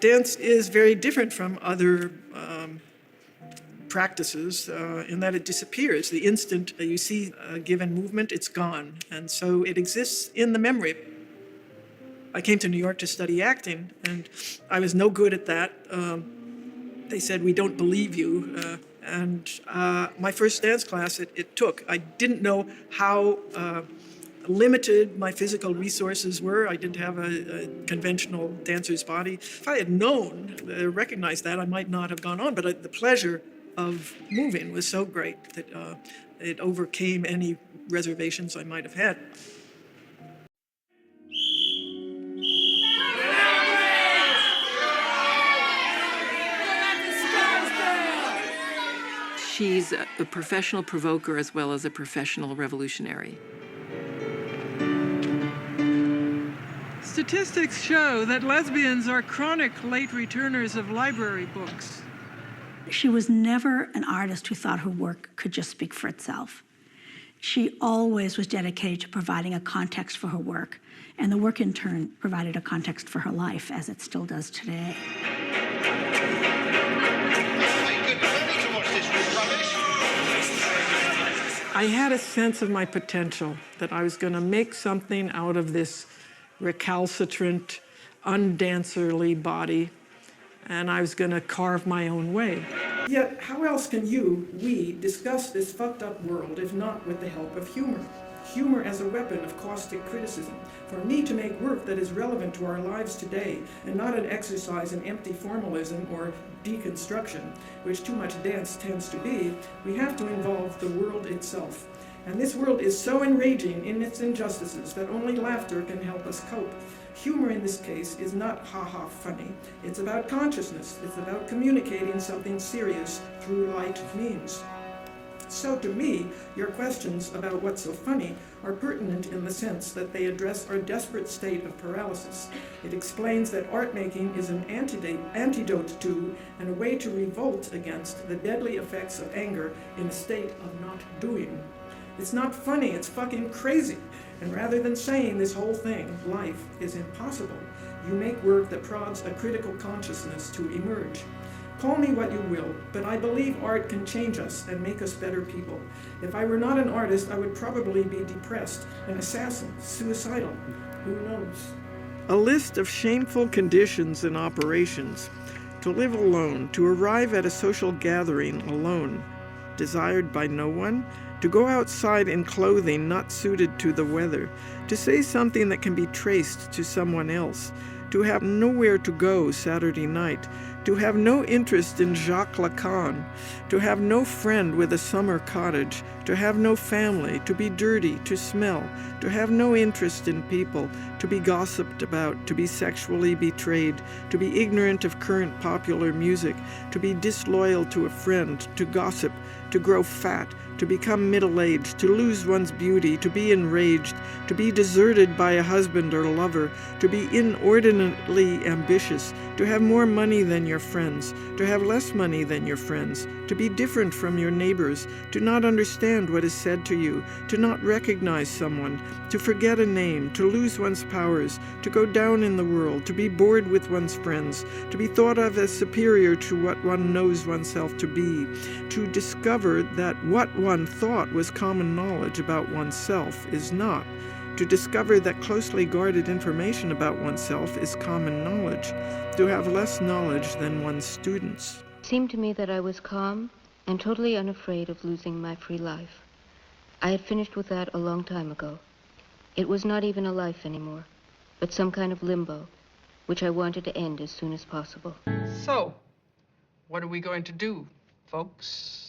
Dance is very different from other practices in that it disappears. The instant you see a given movement, it's gone. And so it exists in the memory. I came to New York to study acting, and I was no good at that. They said, "We don't believe you." And my first dance class, it took. I didn't know how limited my physical resources were. I didn't have a conventional dancer's body. If I had known, recognized that, I might not have gone on. But the pleasure of moving was so great that it overcame any reservations I might have had. She's a professional provoker as well as a professional revolutionary. Statistics show that lesbians are chronic late returners of library books. She was never an artist who thought her work could just speak for itself. She always was dedicated to providing a context for her work, and the work in turn provided a context for her life, as it still does today. I had a sense of my potential, that I was going to make something out of this recalcitrant, undancerly body, and I was going to carve my own way. Yet, how else can we discuss this fucked up world if not with the help of humor? Humor as a weapon of caustic criticism. For me to make work that is relevant to our lives today and not an exercise in empty formalism or deconstruction, which too much dance tends to be, we have to involve the world itself. And this world is so enraging in its injustices that only laughter can help us cope. Humor in this case is not ha-ha funny. It's about consciousness. It's about communicating something serious through light means. So to me, your questions about what's so funny are pertinent in the sense that they address our desperate state of paralysis. It explains that art making is an antidote to and a way to revolt against the deadly effects of anger in a state of not doing. It's not funny, it's fucking crazy. And rather than saying this whole thing, life is impossible, you make work that prods a critical consciousness to emerge. Call me what you will, but I believe art can change us and make us better people. If I were not an artist, I would probably be depressed, an assassin, suicidal. Who knows? A list of shameful conditions and operations. To live alone, to arrive at a social gathering alone, desired by no one, to go outside in clothing not suited to the weather, to say something that can be traced to someone else, to have nowhere to go Saturday night, to have no interest in Jacques Lacan, to have no friend with a summer cottage, to have no family, to be dirty, to smell, to have no interest in people, to be gossiped about, to be sexually betrayed, to be ignorant of current popular music, to be disloyal to a friend, to gossip, to grow fat, to become middle-aged, to lose one's beauty, to be enraged, to be deserted by a husband or lover, to be inordinately ambitious, to have more money than your friends, to have less money than your friends, to be different from your neighbors, to not understand what is said to you, to not recognize someone, to forget a name, to lose one's powers, to go down in the world, to be bored with one's friends, to be thought of as superior to what one knows oneself to be, to discover that what one thought was common knowledge about oneself is not, to discover that closely guarded information about oneself is common knowledge, to have less knowledge than one's students. It seemed to me that I was calm and totally unafraid of losing my free life. I had finished with that a long time ago. It was not even a life anymore, but some kind of limbo, which I wanted to end as soon as possible. So, what are we going to do, folks?